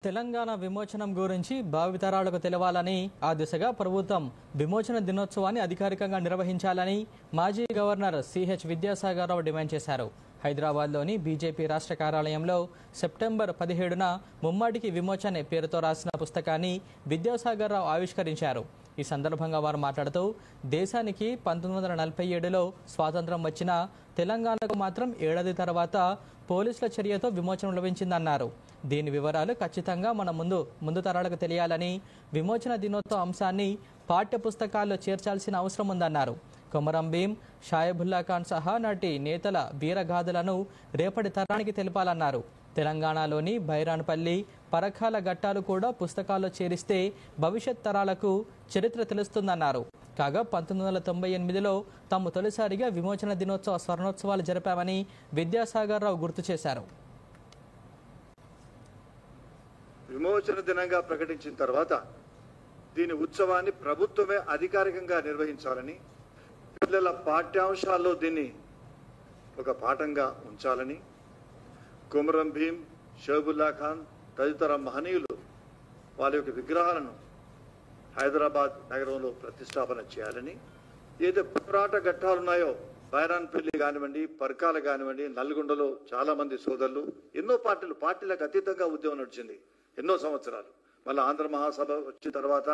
తెలంగాణ విమోచనం గురించి భావితరాలకు తెలవాలని ఆ దిశగా ప్రభుత్వం విమోచన దినోత్సవాన్ని అధికారికంగా నిర్వహించాలని మాజీ governor CH Vidyasagar Rao demand చేశారు. హైదరాబాద్లోని బీజేపీ రాష్ట్ర కార్యాలయంలో సెప్టెంబర్ 17న ముమ్మాటికి విమోచన పేరుతో రాసిన పుస్తకాన్ని విద్యాసాగర్ రావు ఆవిష్కరించారు. ఈ సందర్భంగా వారు మాట్లాడుతూ దేశానికి 1947లో స్వాతంత్రం వచ్చినా తెలంగాణకు మాత్రం ఏడాది తర్వాత పోలీసుల చర్యతో విమోచన లభించిందన్నారు. దీని వివరాలు ఖచ్చితంగా మన ముందు తరాలకు తెలియాలని, విమోచన దినోత్సవ అంశాన్ని పాఠ్య పుస్తకాల్లో చేర్చాల్సిన అవసరం ఉందన్నారు. కొమరం భీం, షాయబుల్లా ఖాన్ సహా నాటి నేతల వీరగాథలను రేపటి తరానికి తెలపాలన్నారు. తెలంగాణలోని బైరాన్పల్లి, పరకాల ఘట్టాలు కూడా పుస్తకాల్లో చేరిస్తే భవిష్యత్ తరాలకు చరిత్ర తెలుస్తుందన్నారు. కాగా 1998లో తాము తొలిసారిగా విమోచన దినోత్సవ స్వర్ణోత్సవాలు జరిపామని విద్యాసాగర్ రావు గుర్తు చేశారు. విమోచన దినంగా ప్రకటించిన తర్వాత దీని ఉత్సవాన్ని ప్రభుత్వమే అధికారికంగా నిర్వహించాలని, పిల్లల పాఠ్యాంశాల్లో దీన్ని ఒక పాఠంగా ఉంచాలని, కొమరం భీం, షాయబుల్లా ఖాన్ తదితర మహనీయులు వాళ్ళ యొక్క విగ్రహాలను హైదరాబాద్ నగరంలో ప్రతిష్టాపన చేయాలని, ఏదైతే పోరాట ఘట్టాలున్నాయో బైరాన్పల్లి కానివ్వండి, పరకాల కానివ్వండి, నల్గొండలో చాలా మంది సోదరులు ఎన్నో పార్టీలకు అతీతంగా ఉద్యమం నడిచింది ఎన్నో సంవత్సరాలు. మళ్ళీ ఆంధ్ర మహాసభ వచ్చిన తర్వాత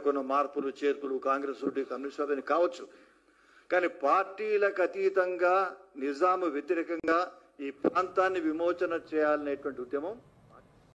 కొన్ని మార్పులు చేర్పులు కాంగ్రెస్ కమ్యూనిస్ట్ అని కావచ్చు, కానీ పార్టీలకు అతీతంగా నిజాము వ్యతిరేకంగా ఈ ప్రాంతాన్ని విమోచన చేయాలనేటువంటి ఉద్యమం